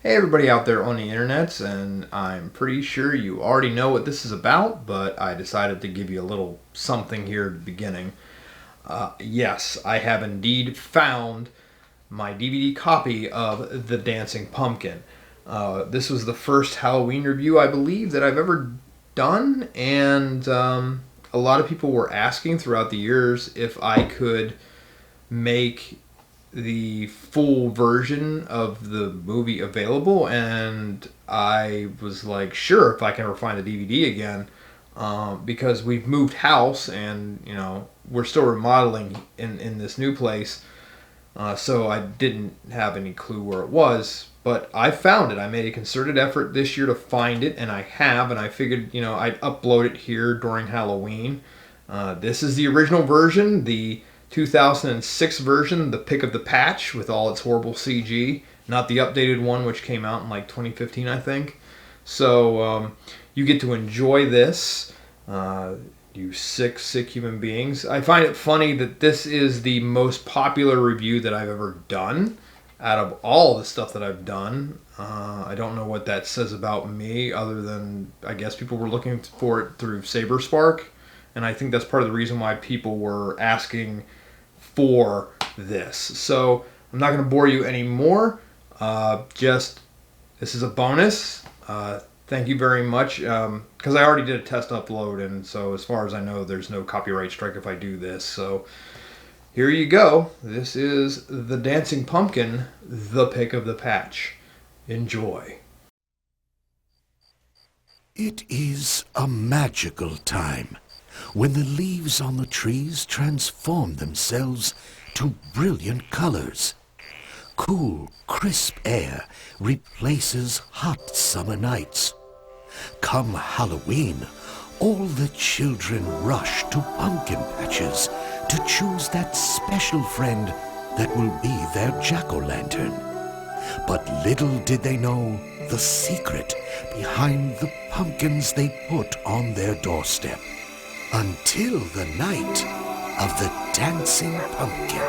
Hey everybody out there on the internets, and I'm pretty sure you already know what this is about, but I decided to give you a little something here at the beginning. Yes, I have indeed found my DVD copy of The Dancing Pumpkin. This was the first Halloween review, I believe, that I've ever done, and a lot of people were asking throughout the years if I could make the full version of the movie available, and I was like, sure, if I can ever find the DVD again, because we've moved house and we're still remodeling in this new place, so I didn't have any clue where it was. But I found it. I made a concerted effort this year to find it, and I have. And I figured, I'd upload it here during Halloween. This is the original version, the 2006 version, the pick of the patch with all its horrible CG, not the updated one which came out in like 2015, I think. So you get to enjoy this, you sick human beings. I find it funny that this is the most popular review that I've ever done out of all the stuff that I've done. I don't know what that says about me, other than I guess people were looking for it through SaberSpark. And I think that's part of the reason why people were asking for this. So I'm not going to bore you anymore. This is a bonus. Thank you very much. Because I already did a test upload, and so as far as I know, there's no copyright strike if I do this. So here you go. This is The Dancing Pumpkin, the pick of the patch. Enjoy. It is a magical time when the leaves on the trees transform themselves to brilliant colors. Cool, crisp air replaces hot summer nights. Come Halloween, all the children rush to pumpkin patches to choose that special friend that will be their jack-o'-lantern. But little did they know the secret behind the pumpkins they put on their doorstep. Until the night of the Dancing Pumpkin.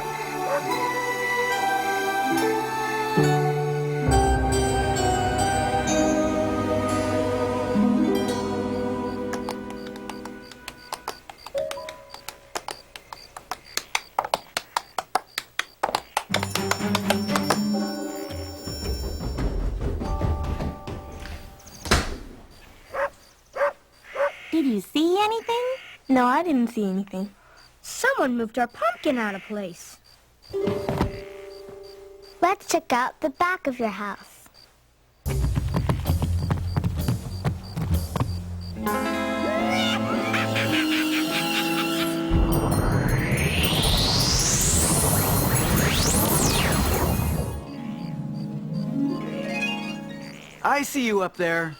Did you see anything? No, I didn't see anything. Someone moved our pumpkin out of place. Let's check out the back of your house. I see you up there.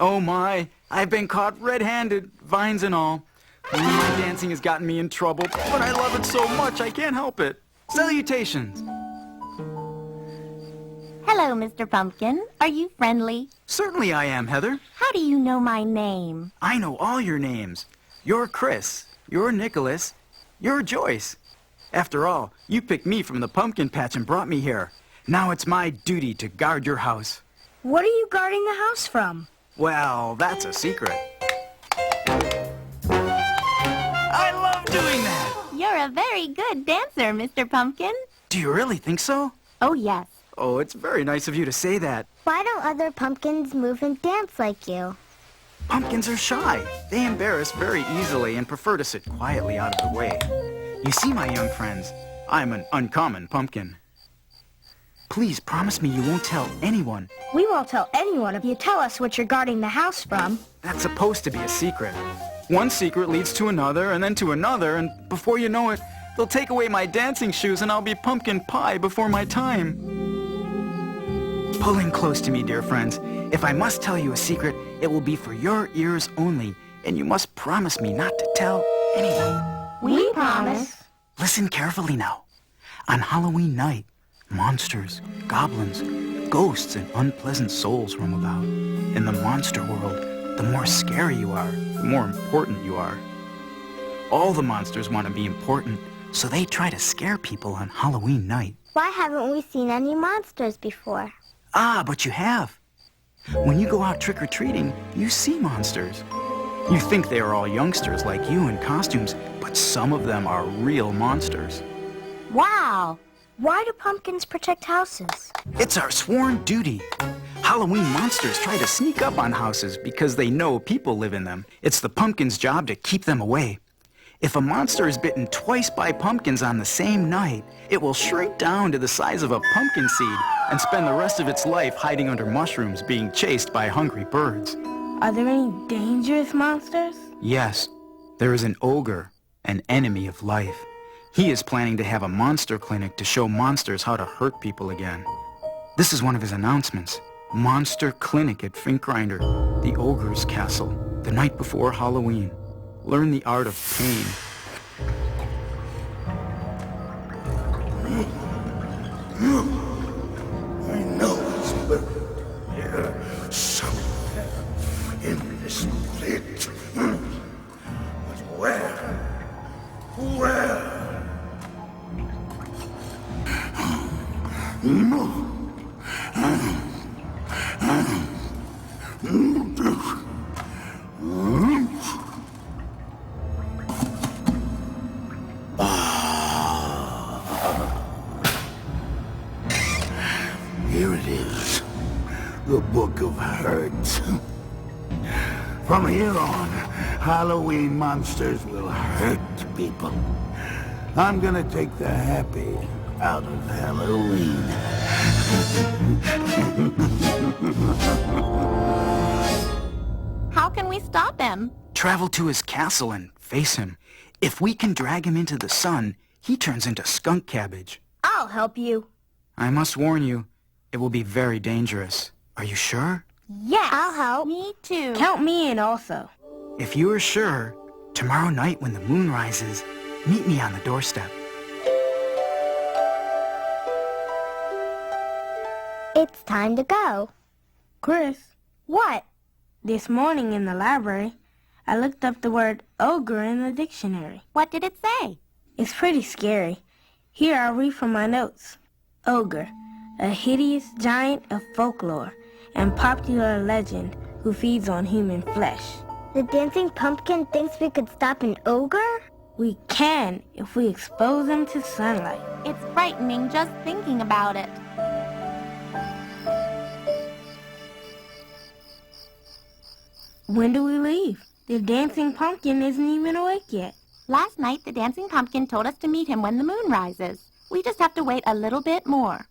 Oh my, I've been caught red-handed, vines and all. My dancing has gotten me in trouble, but I love it so much I can't help it. Salutations. Hello, Mr. Pumpkin. Are you friendly? Certainly I am, Heather. How do you know my name? I know all your names. You're Chris. You're Nicholas. You're Joyce. After all, you picked me from the pumpkin patch and brought me here. Now it's my duty to guard your house. What are you guarding the house from? Well, that's a secret. I love doing that! You're a very good dancer, Mr. Pumpkin. Do you really think so? Oh, yes. Oh, it's very nice of you to say that. Why don't other pumpkins move and dance like you? Pumpkins are shy. They embarrass very easily and prefer to sit quietly out of the way. You see, my young friends, I'm an uncommon pumpkin. Please promise me you won't tell anyone. We won't tell anyone if you tell us what you're guarding the house from. That's supposed to be a secret. One secret leads to another, and then to another, and before you know it, they'll take away my dancing shoes and I'll be pumpkin pie before my time. Pull in close to me, dear friends. If I must tell you a secret, it will be for your ears only, and you must promise me not to tell anyone. We promise. Listen carefully now. On Halloween night, monsters, goblins, ghosts, and unpleasant souls roam about. In the monster world, the more scary you are, the more important you are. All the monsters want to be important, so they try to scare people on Halloween night. Why haven't we seen any monsters before? Ah, but you have. When you go out trick-or-treating, you see monsters. You think they are all youngsters like you in costumes, but some of them are real monsters. Wow. Why do pumpkins protect houses? It's our sworn duty. Halloween monsters try to sneak up on houses because they know people live in them. It's the pumpkin's job to keep them away. If a monster is bitten twice by pumpkins on the same night, it will shrink down to the size of a pumpkin seed and spend the rest of its life hiding under mushrooms being chased by hungry birds. Are there any dangerous monsters? Yes, there is an ogre, an enemy of life. He is planning to have a monster clinic to show monsters how to hurt people again. This is one of his announcements. Monster Clinic at Finkgrinder, the ogre's castle, the night before Halloween. Learn the art of pain. I know it's buried here somewhere in this pit. But where? Where? Here it is, the Book of Hurt. From here on, Halloween monsters will hurt people. I'm gonna take the happy out of Halloween. How can we stop him? Travel to his castle and face him. If we can drag him into the sun, he turns into skunk cabbage. I'll help you. I must warn you, it will be very dangerous. Are you sure? Yes. I'll help. Me too. Count me in also. If you are sure, tomorrow night when the moon rises, meet me on the doorstep. It's time to go. Chris, what? This morning in the library, I looked up the word ogre in the dictionary. What did it say? It's pretty scary. Here I'll read from my notes. Ogre, a hideous giant of folklore and popular legend who feeds on human flesh. The dancing pumpkin thinks we could stop an ogre? We can if we expose him to sunlight. It's frightening just thinking about it. When do we leave? The dancing pumpkin isn't even awake yet. Last night, the dancing pumpkin told us to meet him when the moon rises. We just have to wait a little bit more.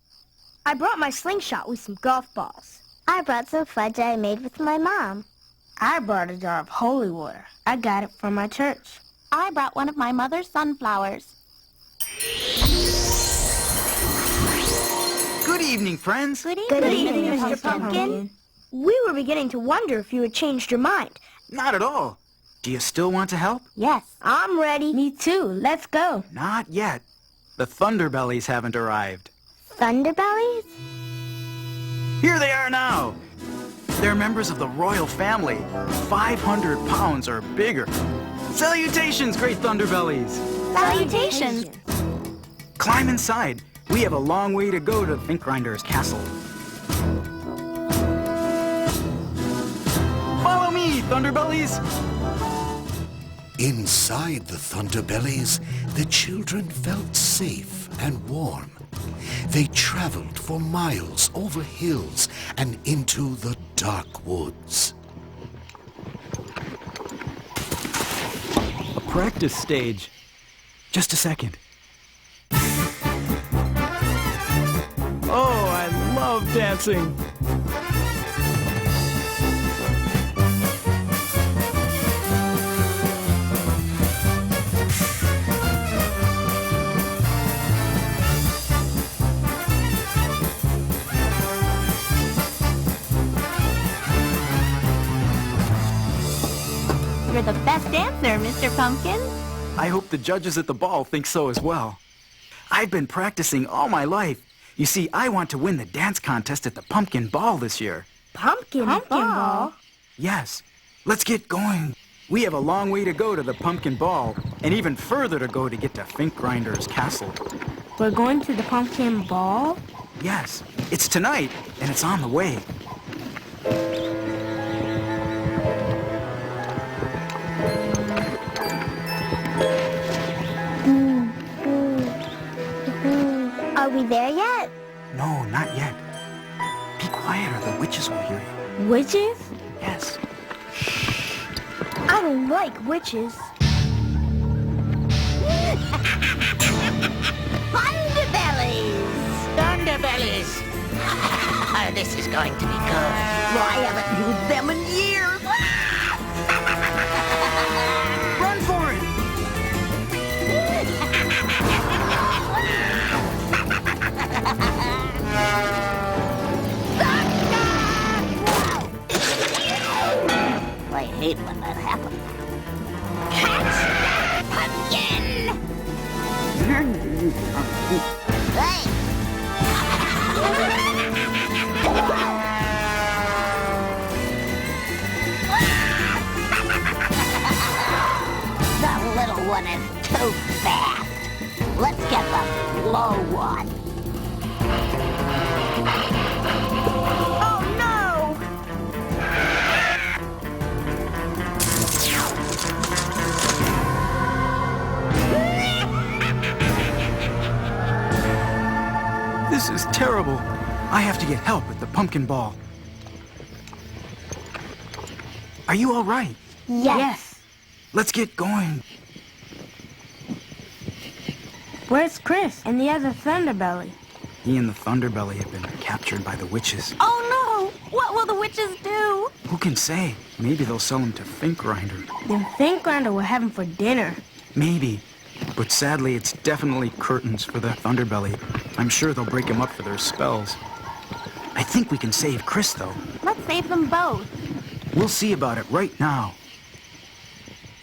I brought my slingshot with some golf balls. I brought some fudge I made with my mom. I brought a jar of holy water. I got it from my church. I brought one of my mother's sunflowers. Good evening, friends. Good Good evening, evening, Mr. Mr. Pumpkin. We were beginning to wonder if you had changed your mind. Not at all. Do you still want to help? Yes. I'm ready. Me too. Let's go. Not yet. The Thunderbellies haven't arrived. Thunderbellies? Here they are now. They're members of the royal family. 500 pounds or bigger. Salutations, great Thunderbellies. Salutations. Climb inside. We have a long way to go to Finkgrinder's castle. Follow me, Thunderbellies. Inside the Thunderbellies, the children felt safe and warm. They traveled for miles over hills and into the dark woods. A practice stage. Just a second. Oh, I love dancing. answer, Mr. Pumpkin. I hope the judges at the ball think so as well. I've been practicing all my life. You see, I want to win the dance contest at the Pumpkin Ball this year. Pumpkin ball? Yes. Let's get going. We have a long way to go to the Pumpkin Ball, and even further to go to get to Finkgrinder's castle. We're going to the pumpkin ball? Yes, it's tonight, and it's on the way. Are we there yet? No, not yet. Be quiet or the witches will hear you. Witches? Yes. I don't like witches. Thunderbellies! Oh, this is going to be good. Well, I haven't used them in years. Run for it! I hate when that happens. Catch pumpkin! Hey! The little one is too fast. Let's get the slow one. Oh no! This is terrible. I have to get help at the Pumpkin Ball. Are you all right? Yes. Let's get going. Where's Chris and the other Thunderbelly? He and the Thunderbelly have been captured by the witches. Oh no! What will the witches do? Who can say? Maybe they'll sell him to Finkgrinder. Then Finkgrinder will have him for dinner. Maybe. But sadly, it's definitely curtains for the Thunderbelly. I'm sure they'll break him up for their spells. I think we can save Chris, though. Let's save them both. We'll see about it right now.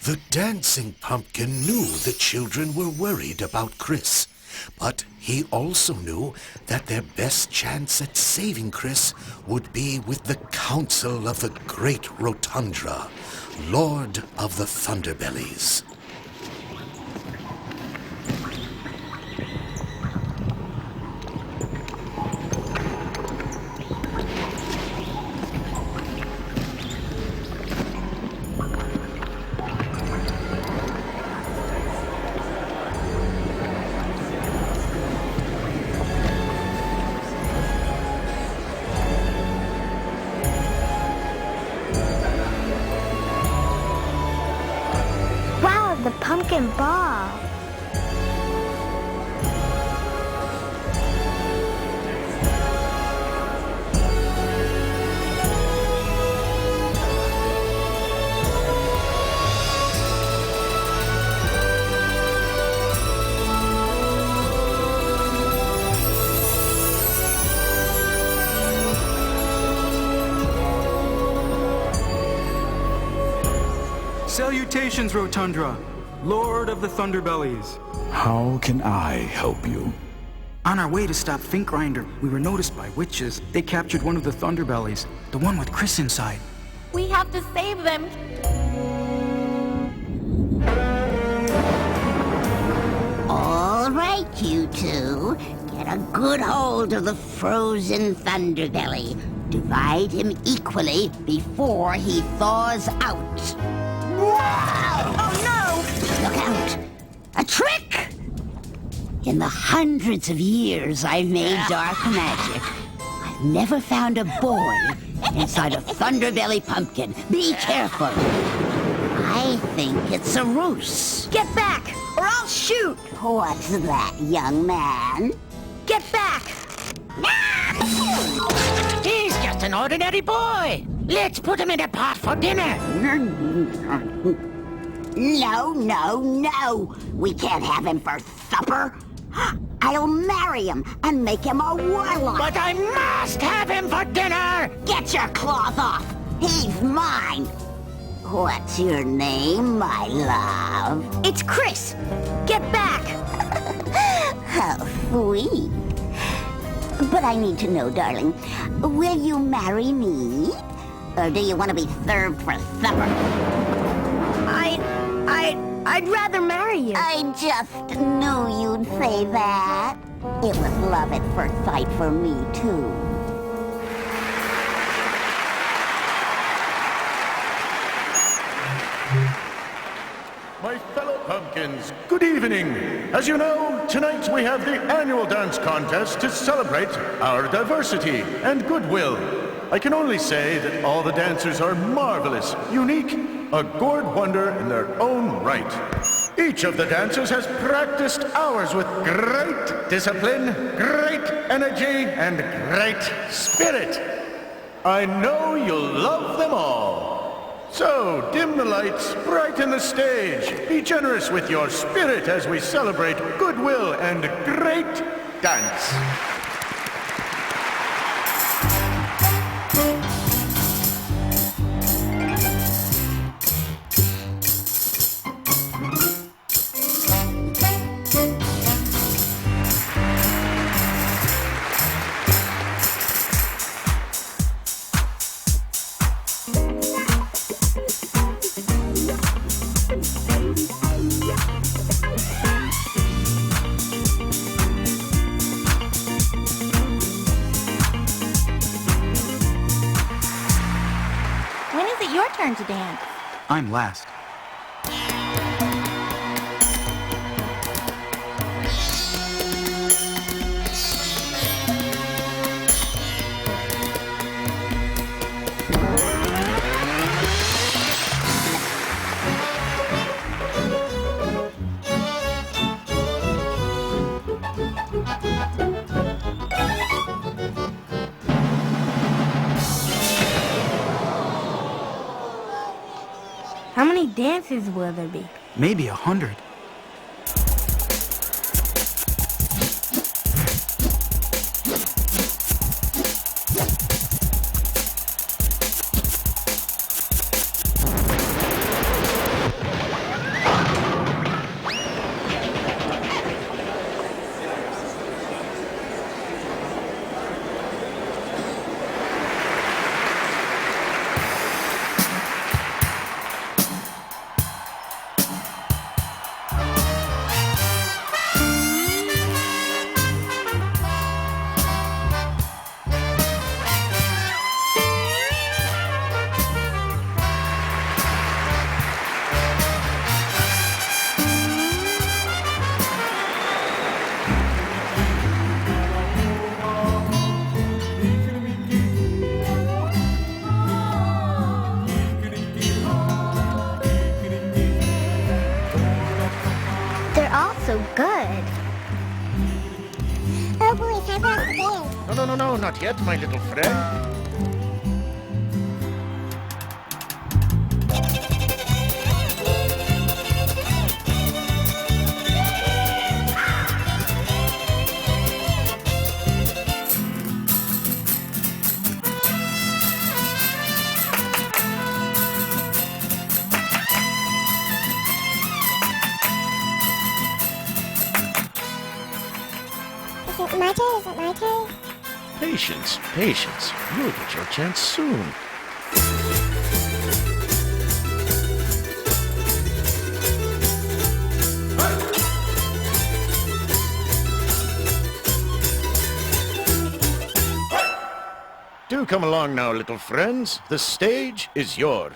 The dancing pumpkin knew the children were worried about Chris, but he also knew that their best chance at saving Chris would be with the council of the Great Rotundra, Lord of the Thunderbellies. Wow, the pumpkin ball. Salutations, Rotundra, Lord of the Thunderbellies. How can I help you? On our way to stop Finkgrinder, we were noticed by witches. They captured one of the Thunderbellies, the one with Chris inside. We have to save them. All right, you two. Get a good hold of the frozen Thunderbelly. Divide him equally before he thaws out. Oh no! Look out! A trick! In the hundreds of years I've made dark magic, I've never found a boy inside a Thunderbelly pumpkin. Be careful. I think it's a ruse. Get back, or I'll shoot! What's that, young man? Get back! He's just an ordinary boy. Let's put him in a pot for dinner. No, no, no. We can't have him for supper. I'll marry him and make him a warlock. But I must have him for dinner. Get your cloth off. He's mine. What's your name, my love? It's Chris! Get back! How sweet. But I need to know, darling, will you marry me? Or do you want to be served for supper? I'd rather marry you. I just knew you'd say that. It was love at first sight for me, too. My fellow pumpkins, good evening. As you know, tonight we have the annual dance contest to celebrate our diversity and goodwill. I can only say that all the dancers are marvelous, unique, a gourd wonder in their own right. Each of the dancers has practiced hours with great discipline, great energy, and great spirit. I know you'll love them all. So, dim the lights, brighten the stage. Be generous with your spirit as we celebrate goodwill and great dance. When is it your turn to dance? I'm last. How many dances will there be? Maybe 100. They're all so good. Oh boy, time for us to dance. No, not yet, my little friend. Is it my turn? Is it my turn? Patience, patience. You'll get your chance soon. Do come along now, little friends. The stage is yours.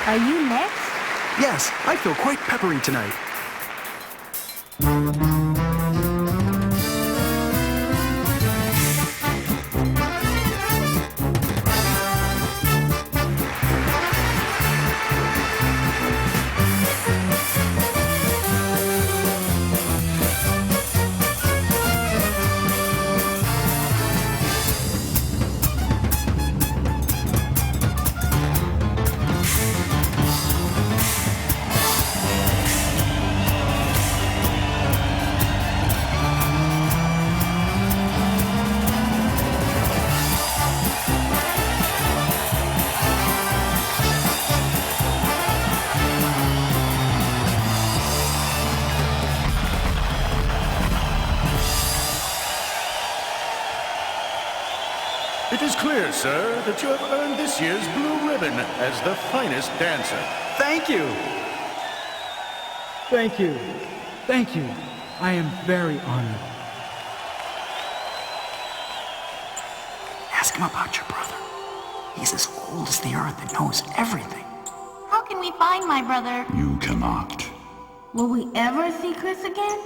Are you next? Yes, I feel quite peppery tonight. is clear, sir, that you have earned this year's blue ribbon as the finest dancer. Thank you. Thank you. Thank you. I am very honored. Ask him about your brother. He's as old as the earth and knows everything. How can we find my brother? You cannot. Will we ever see Chris again?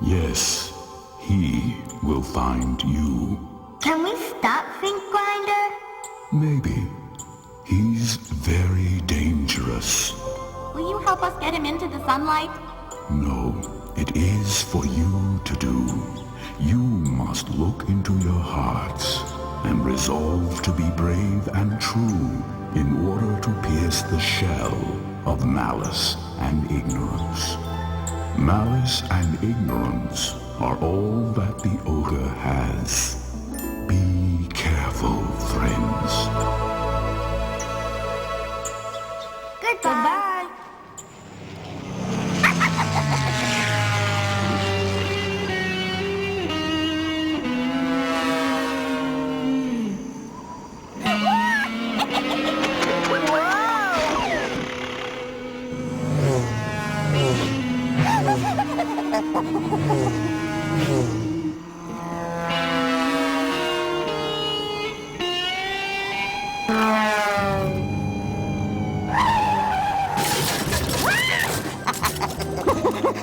Yes, he will find you. Can we stop Think Grinder? Maybe. He's very dangerous. Will you help us get him into the sunlight? No, it is for you to do. You must look into your hearts and resolve to be brave and true in order to pierce the shell of malice and ignorance. Malice and ignorance are all that the ogre has. Be careful, friends. Goodbye.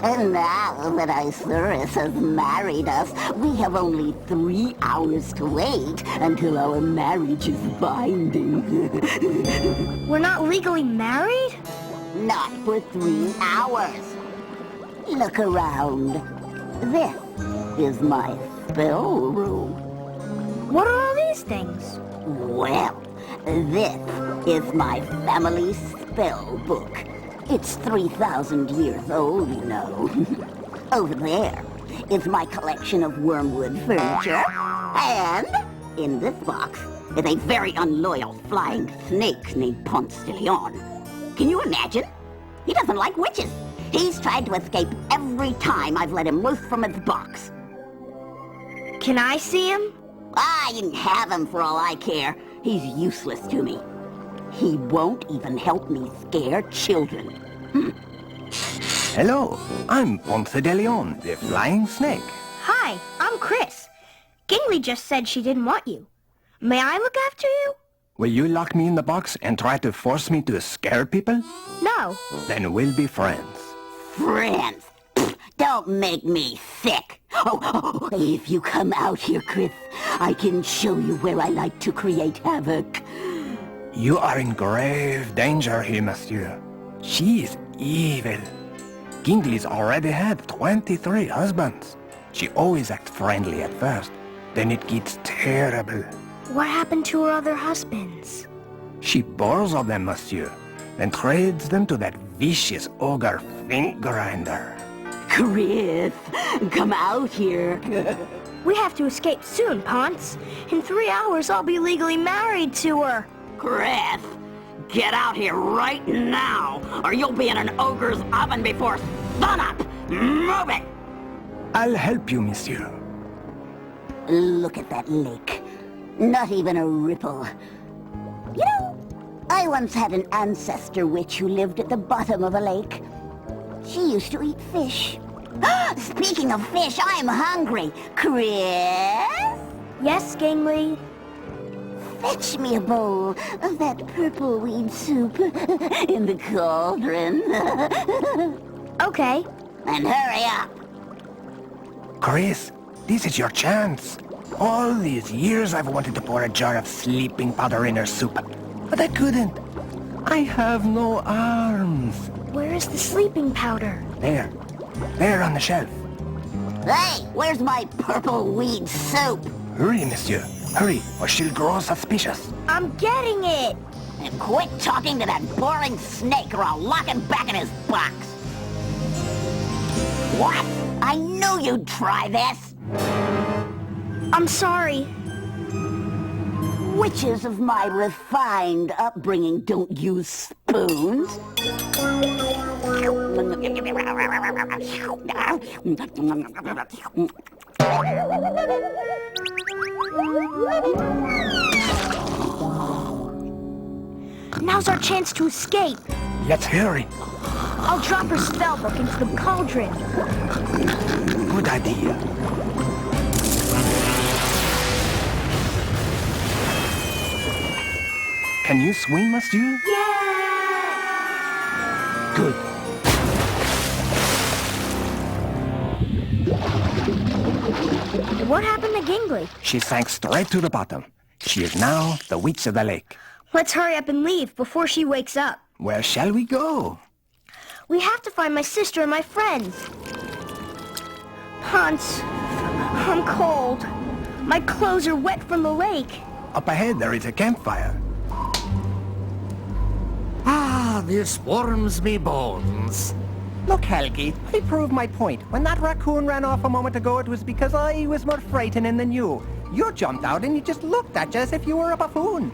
And now that Isurus has married us, we have only 3 hours to wait until our marriage is binding. We're not legally married? Not for 3 hours. Look around. This is my spell room. What are all these things? Well, this is my family spell book. It's 3,000 years old, you know. Over there is my collection of wormwood furniture. And in this box is a very unloyal flying snake named Ponce de Leon. Can you imagine? He doesn't like witches. He's tried to escape every time I've let him loose from his box. Can I see him? Ah, you can have him for all I care. He's useless to me. He won't even help me scare children. Hello, I'm Ponce de Leon, the flying snake. Hi, I'm Chris. Gingley just said she didn't want you. May I look after you? Will you lock me in the box and try to force me to scare people? No. Then we'll be friends. Friends? Don't make me sick. Oh, if you come out here, Chris, I can show you where I like to create havoc. You are in grave danger here, monsieur. She is evil. Gingley's already had 23 husbands. She always acts friendly at first. Then it gets terrible. What happened to her other husbands? She borrows them, monsieur, and trades them to that vicious ogre Think Grinder. Chris, come out here. We have to escape soon, Ponce. In 3 hours, I'll be legally married to her. Chris, get out here right now, or you'll be in an ogre's oven before sunup. Move it! I'll help you, monsieur. Look at that lake. Not even a ripple. You know, I once had an ancestor witch who lived at the bottom of a lake. She used to eat fish. Speaking of fish, I'm hungry. Chris? Yes, Gingley? Fetch me a bowl of that purple weed soup in the cauldron. Okay. And hurry up. Chris, this is your chance. All these years I've wanted to pour a jar of sleeping powder in her soup, but I couldn't. I have no arms. Where is the sleeping powder? There on the shelf. Hey, where's my purple weed soup? Hurry, monsieur. Hurry, or she'll grow suspicious. I'm getting it. And quit talking to that boring snake or I'll lock him back in his box. What? I knew you'd try this. I'm sorry. Witches of my refined upbringing don't use spoons. Now's our chance to escape. Let's hurry. I'll drop her spellbook into the cauldron. Good idea. Can you swim, monsieur? Yeah! Good. What happened to Gingly? She sank straight to the bottom. She is now the witch of the lake. Let's hurry up and leave before she wakes up. Where shall we go? We have to find my sister and my friends. Hans, I'm cold. My clothes are wet from the lake. Up ahead there is a campfire. Ah, this warms me bones. Look, Helgi, I proved my point. When that raccoon ran off a moment ago, it was because I was more frightening than you. You jumped out and you just looked at you as if you were a buffoon.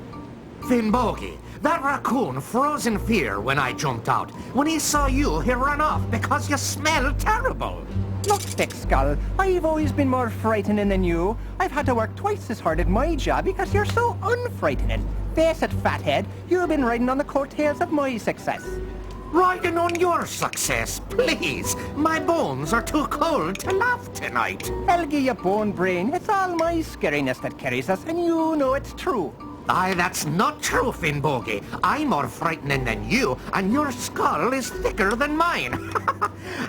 Finnbogi, that raccoon froze in fear when I jumped out. When he saw you, he ran off because you smell terrible. Look, Thick Skull, I've always been more frightening than you. I've had to work twice as hard at my job because you're so unfrightening. Face it, fathead, you've been riding on the coattails of my success. Riding on your success, please. My bones are too cold to laugh tonight. Helgi, you bone brain, it's all my scariness that carries us, and you know it's true. Aye, that's not true, Finnbogi. I'm more frightening than you, and your skull is thicker than mine.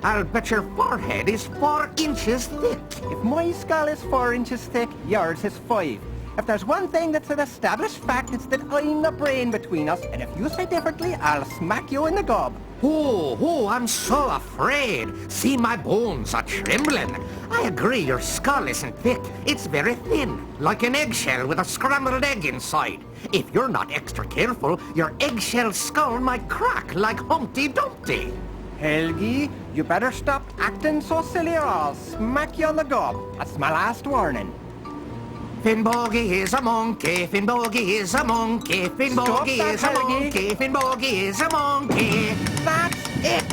I'll bet your forehead is 4 inches thick. If my skull is 4 inches thick, yours is 5. If there's one thing that's an established fact, it's that I'm the brain between us, and if you say differently, I'll smack you in the gob. Oh, I'm so afraid. See, my bones are trembling. I agree your skull isn't thick. It's very thin, like an eggshell with a scrambled egg inside. If you're not extra careful, your eggshell skull might crack like Humpty Dumpty. Helgi, you better stop acting so silly or I'll smack you on the gob. That's my last warning. Finnbogi is a monkey, Finnbogi is a monkey, Finnbogi is a monkey, Finnbogi is a monkey. That's it!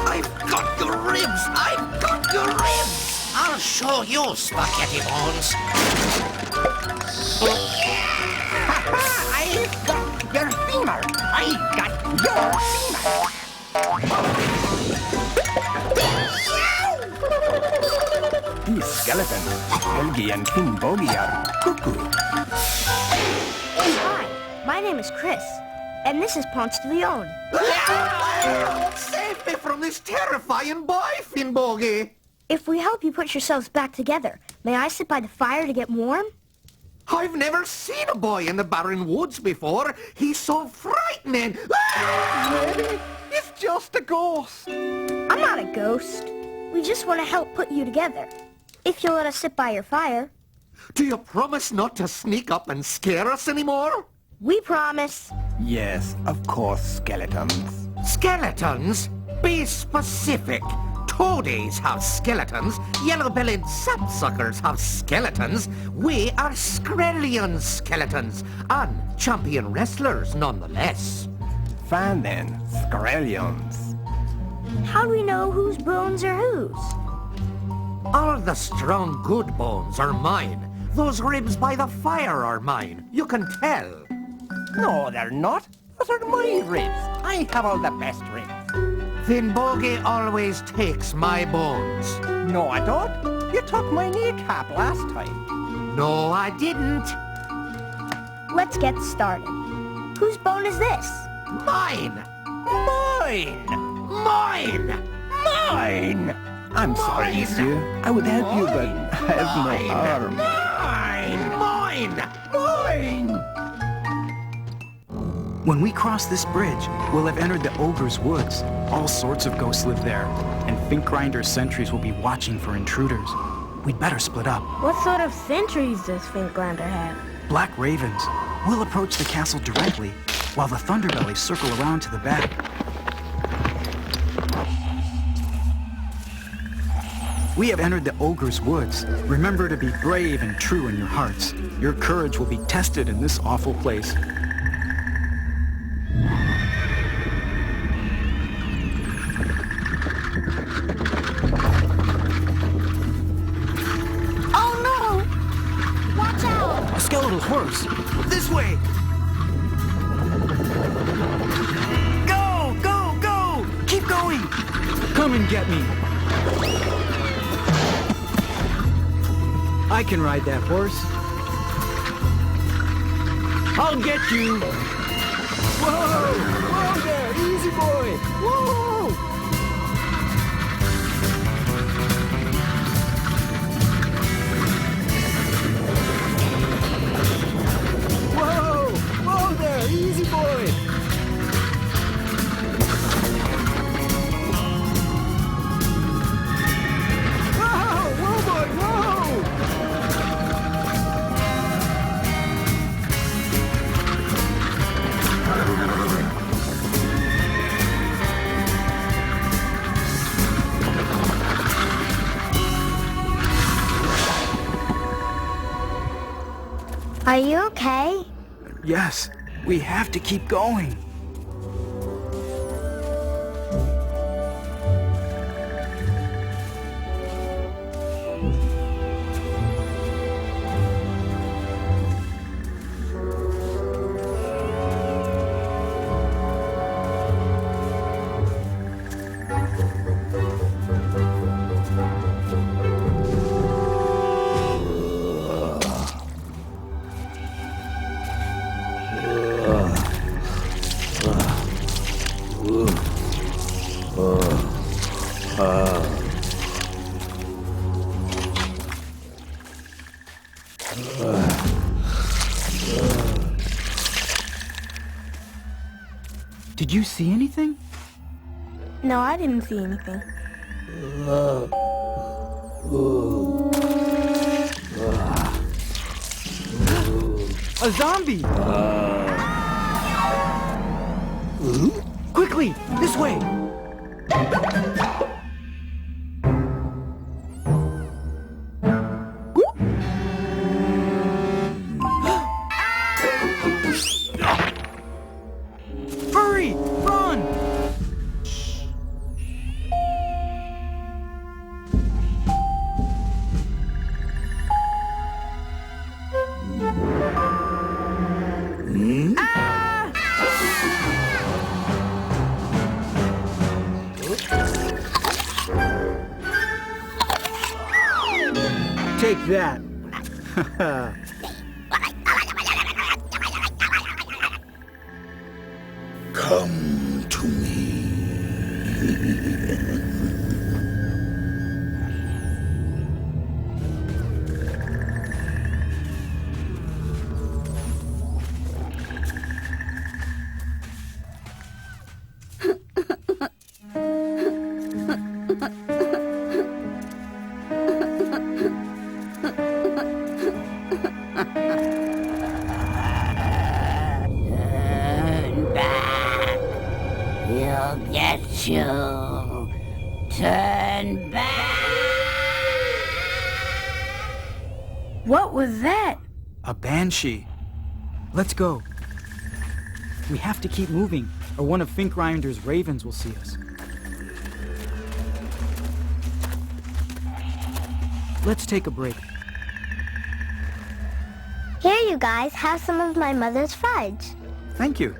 I've got your ribs! I've got your ribs! I'll show you, Spaghetti Bones. I've got your femur! I've got your femur! These skeletons, Helgi and Finnbogi, are cuckoo. Hi, my name is Chris, and this is Ponce de Leon. Save me from this terrifying boy, Finnbogi! If we help you put yourselves back together, may I sit by the fire to get warm? I've never seen a boy in the barren woods before. He's so frightening. Maybe it's just a ghost. I'm not a ghost. We just want to help put you together. If you'll let us sit by your fire. Do you promise not to sneak up and scare us anymore? We promise. Yes, of course, skeletons. Skeletons? Be specific. Toadies have skeletons. Yellow-bellied sapsuckers have skeletons. We are Skrellian skeletons, and champion wrestlers nonetheless. Fine then, Skrellions. How do we know whose bones are whose? All the strong, good bones are mine. Those ribs by the fire are mine. You can tell. No, they're not. Those are my ribs. I have all the best ribs. Finnbogi always takes my bones. No, I don't. You took my kneecap last time. No, I didn't. Let's get started. Whose bone is this? Mine! Mine! Mine! Mine! I'm sorry, monsieur. I would help you, but I have no arm. Mine! Mine! Mine! When we cross this bridge, we'll have entered the Ogre's Woods. All sorts of ghosts live there, and Finkgrinder's sentries will be watching for intruders. We'd better split up. What sort of sentries does Finkgrinder have? Black ravens. We'll approach the castle directly, while the Thunderbellies circle around to the back. We have entered the Ogre's Woods. Remember to be brave and true in your hearts. Your courage will be tested in this awful place. skeletal horse. This way! Go! Go! Go! Keep going! Come and get me. I can ride that horse. I'll get you. Whoa! Whoa there! Easy boy! Whoa! Whoa! Whoa there! Easy boy! Whoa! Whoa boy! Whoa! Are you okay? Yes, we have to keep going. Did you see anything? No, I didn't see anything. A zombie! Quickly, this way! Hurry! Run! Take that. Come to me. Turn back. He'll get you. Turn back. What was that? A banshee. Let's go. We have to keep moving, or one of Finkrinder's ravens will see us. Let's take a break. Here, you guys, have some of my mother's fudge. Thank you.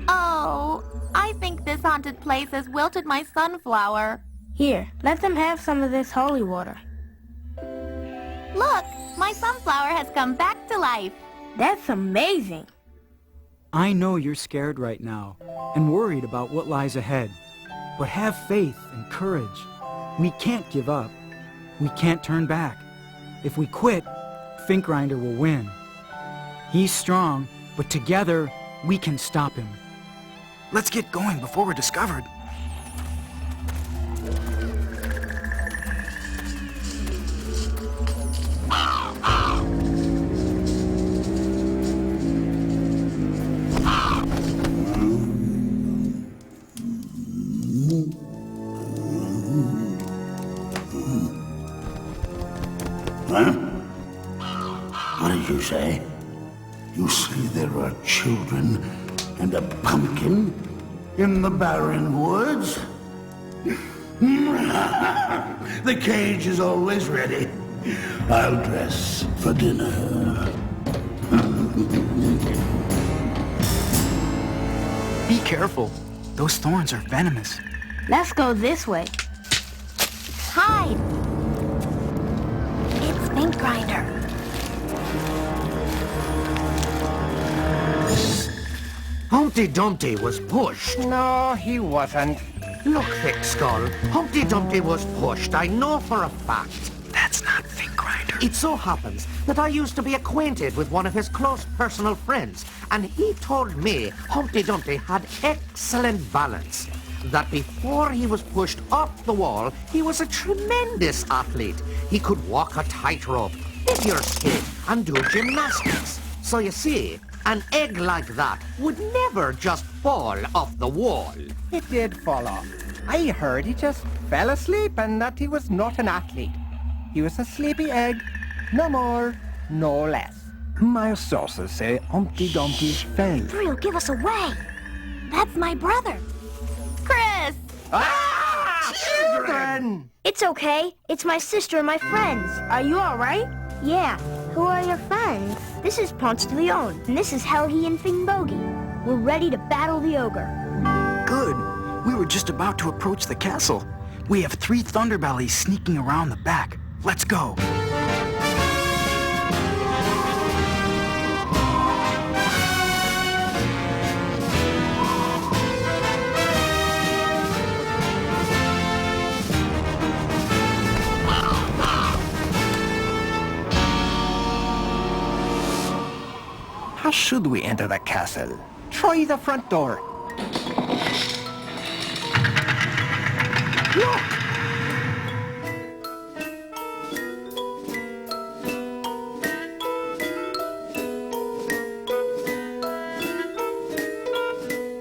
Oh, I think this haunted place has wilted my sunflower. Here, let them have some of this holy water. Look, my sunflower has come back to life. That's amazing. I know you're scared right now and worried about what lies ahead. But have faith and courage. We can't give up. We can't turn back. If we quit, Finkrinder will win. He's strong, but together we can stop him. Let's get going before we're discovered. Huh? What did you say? You say there are children and a pumpkin in the barren woods? The cage is always ready. I'll dress for dinner. Be careful. Those thorns are venomous. Let's go this way. Hide! It's Pink Grinder. Humpty Dumpty was pushed. No, he wasn't. Look, Thick Skull. Humpty Dumpty was pushed. I know for a fact. That's not Think Grinder. It so happens that I used to be acquainted with one of his close personal friends, and he told me Humpty Dumpty had excellent balance. That before he was pushed off the wall, he was a tremendous athlete. He could walk a tightrope, figure skate, and do gymnastics. So you see, an egg like that would never just fall off the wall. It did fall off. I heard he just fell asleep and that he was not an athlete. He was a sleepy egg, no more, no less. My sources say Humpty Dumpty fell. Thrill, give us away. That's my brother. Chris! Ah! Children! It's okay. It's my sister and my friends. Are you all right? Yeah. Who are your friends? This is Ponce de Leon, and this is Helgi and Fingbogey. We're ready to battle the ogre. Good. We were just about to approach the castle. We have 3 Thunderbellies sneaking around the back. Let's go. How should we enter the castle? Try the front door. Look!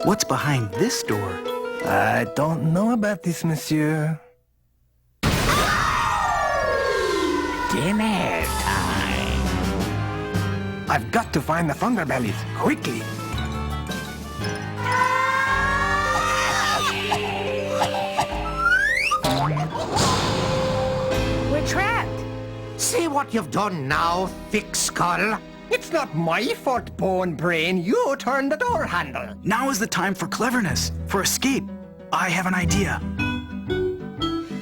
What's behind this door? I don't know about this, monsieur. Dinner time. I've got to find the Thunderbellies, quickly. We're trapped. See what you've done now, Thick Skull? It's not my fault, Bone Brain. You turned the door handle. Now is the time for cleverness, for escape. I have an idea.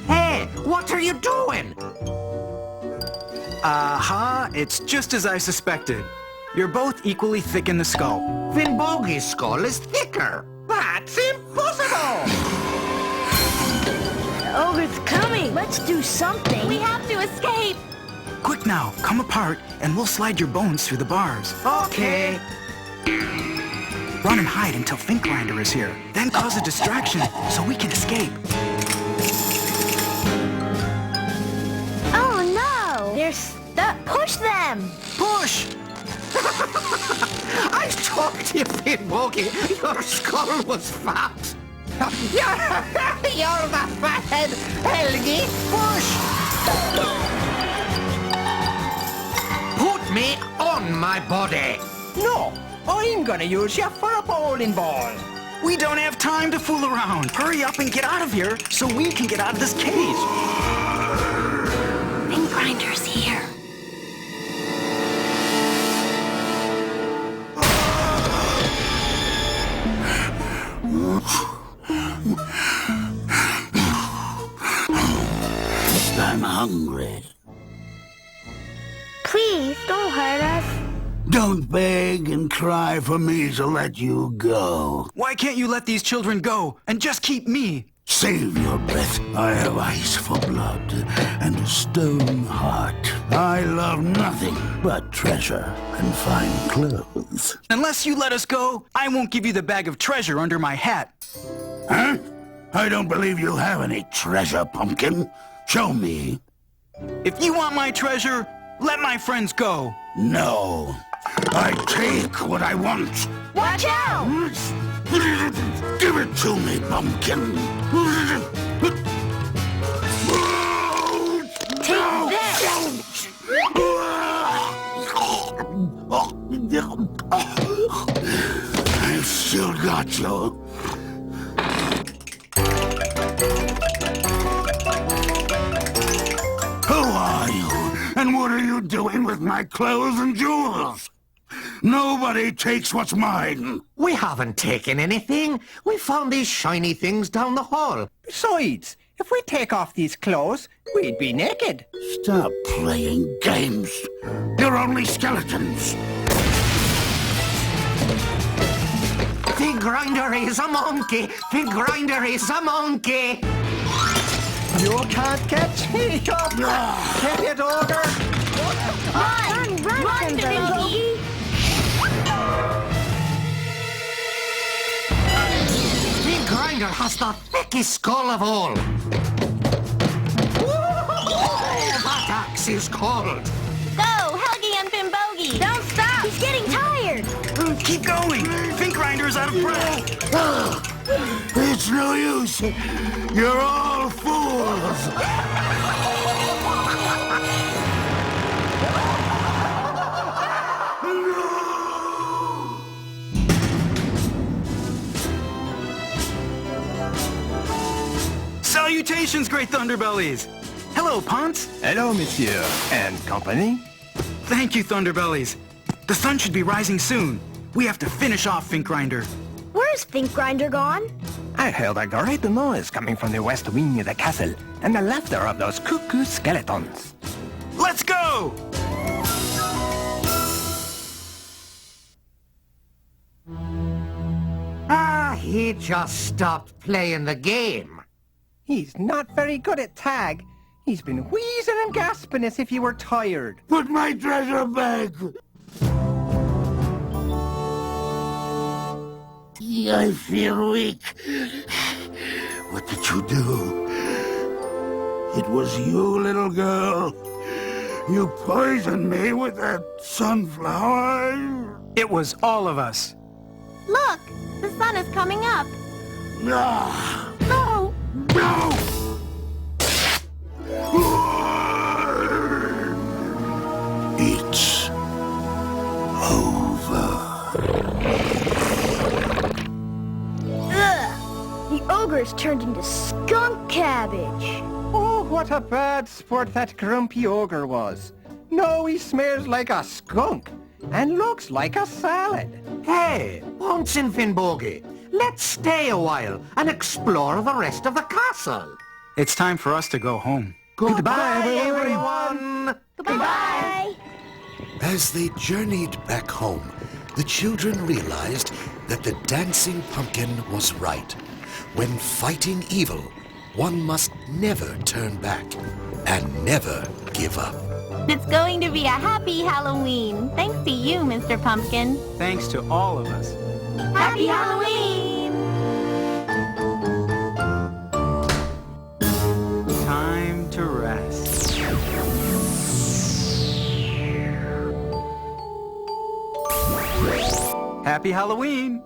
Hey, what are you doing? Aha, it's just as I suspected. You're both equally thick in the skull. Finbogey's skull is thicker. That's impossible! The ogre's coming. Let's do something. We have to escape. Quick now, come apart, and we'll slide your bones through the bars. Okay. Run and hide until Think Grinder is here. Then cause a distraction so we can escape. Oh no! They're stuck. Push them! Push! I told you, Finbogey, your skull was fat. You're the fathead, Helgi. Push! Put me on my body. No, I'm gonna use you for a bowling ball. We don't have time to fool around. Hurry up and get out of here so we can get out of this cage. Pink Grinder's here. I'm hungry. Please, don't hurt us. Don't beg and cry for me to let you go. Why can't you let these children go and just keep me? Save your breath. I have ice for blood and a stone heart. I love nothing but treasure and fine clothes. Unless you let us go, I won't give you the bag of treasure under my hat. Huh? I don't believe you have any treasure, Pumpkin. Show me. If you want my treasure, let my friends go. No. I take what I want. Watch out! Give it to me, Pumpkin. Take this! I've still got you. Who are you? are you doing with my clothes and jewels? Nobody takes what's mine. We haven't taken anything. We found these shiny things down the hall. Besides, if we take off these clothes, we'd be naked. Stop playing games. You're only skeletons. Fig Grinder is a monkey. Fig Grinder is a monkey. You can't catch me, Get it, Ogre? Run, Bogey! Fig Grinder has the thickest skull of all. That axe is cold. Go, Helgi and Bimbogi! Don't stop! He's getting tired! Keep going! Fink Grinder's out of breath! It's no use. You're all fools. Salutations, great Thunderbellies! Hello, Ponce. Hello, monsieur. And company? Thank you, Thunderbellies. The sun should be rising soon. We have to finish off Fink Grinder. Where's Fink Grinder gone? I heard a great noise coming from the west wing of the castle, and the laughter of those cuckoo skeletons. Let's go! He just stopped playing the game. He's not very good at tag. He's been wheezing and gasping as if he were tired. Put my treasure back. I feel weak. What did you do? It was you, little girl. You poisoned me with that sunflower. It was all of us. Look, the sun is coming up. Ah. No! No! It's over. The ogre's turned into skunk cabbage. Oh, what a bad sport that grumpy ogre was. No, he smells like a skunk and looks like a salad. Hey, Ponce and Finbogi, let's stay a while and explore the rest of the castle. It's time for us to go home. Goodbye, everyone. Goodbye! As they journeyed back home, the children realized that the dancing pumpkin was right. When fighting evil, one must never turn back and never give up. It's going to be a happy Halloween. Thanks to you, Mr. Pumpkin. Thanks to all of us. Happy Halloween! Time to rest. Happy Halloween!